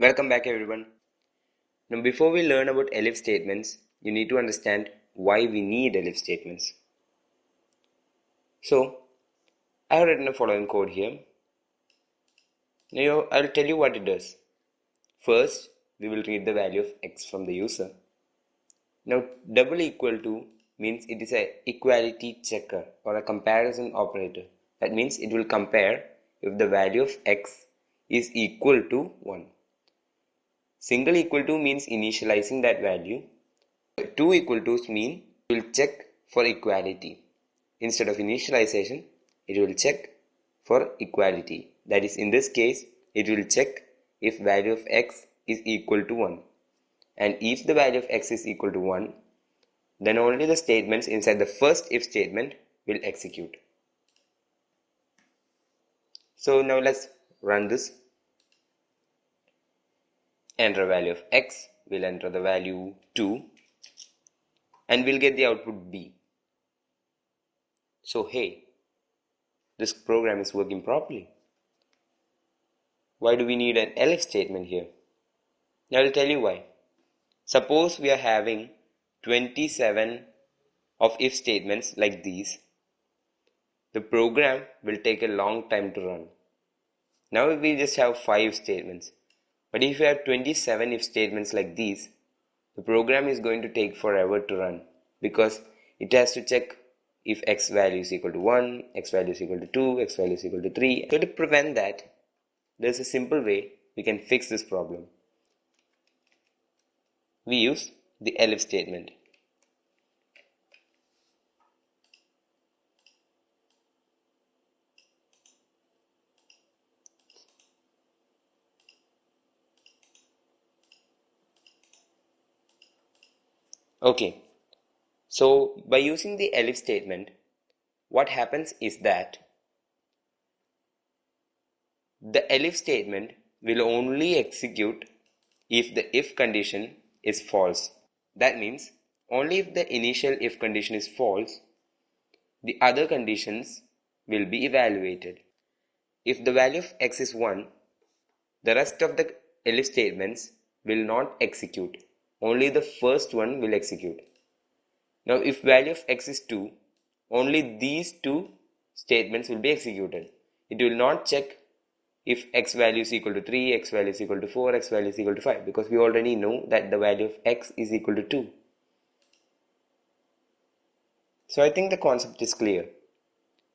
Welcome back everyone. Now before we learn about elif statements, you need to understand why we need elif statements. So I have written the following code here. Now I'll tell you what it does. First, we will read the value of x from the user. Now double equal to means it is a equality checker or a comparison operator. That means it will compare if the value of x is equal to 1. Single equal to means initializing that value. Two equal to's mean it will check for equality. Instead of initialization, it will check for equality. That is, in this case, it will check if value of x is equal to 1. And if the value of x is equal to 1, then only the statements inside the first if statement will execute. So now let's run this. Enter value of x, we'll enter the value 2 and we'll get the output b. So hey, this program is working properly. Why do we need an elif statement here? Now I'll tell you why. Suppose we are having 27 of if statements like these. The program will take a long time to run. Now we just have 5 statements. But if you have 27 if statements like these, the program is going to take forever to run because it has to check if x value is equal to 1, x value is equal to 2, x value is equal to 3. So to prevent that, there's a simple way we can fix this problem. We use the elif statement. Okay, so by using the elif statement, what happens is that the elif statement will only execute if the if condition is false. That means only if the initial if condition is false, the other conditions will be evaluated. If the value of x is 1, the rest of the elif statements will not execute. Only the first one will execute. Now if value of x is 2, only these two statements will be executed. It will not check if x value is equal to 3, x value is equal to 4, x value is equal to 5 because we already know that the value of x is equal to 2. So I think the concept is clear.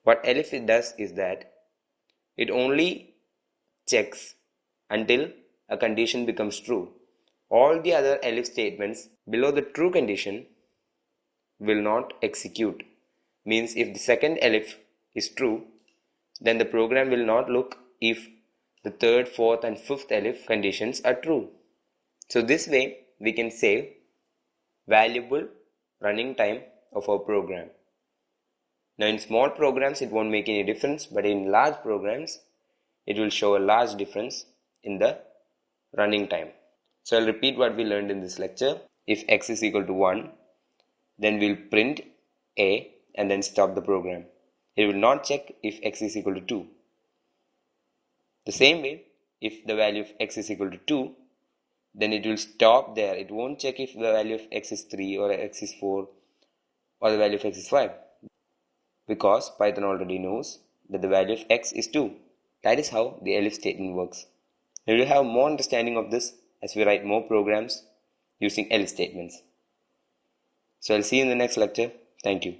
What elif does is that it only checks until a condition becomes true. All the other elif statements below the true condition will not execute. Means if the second elif is true, then the program will not look if the third, fourth and fifth elif conditions are true. So this way we can save valuable running time of our program. Now in small programs it won't make any difference, but in large programs it will show a large difference in the running time. So I'll repeat what we learned in this lecture. If x is equal to 1, then we'll print a and then stop the program. It will not check if x is equal to 2. The same way, if the value of x is equal to 2, then it will stop there. It won't check if the value of x is 3 or x is 4 or the value of x is 5. Because Python already knows that the value of x is 2. That is how the elif statement works. We will have more understanding of this as we write more programs using elif statements. So I'll see you in the next lecture. Thank you.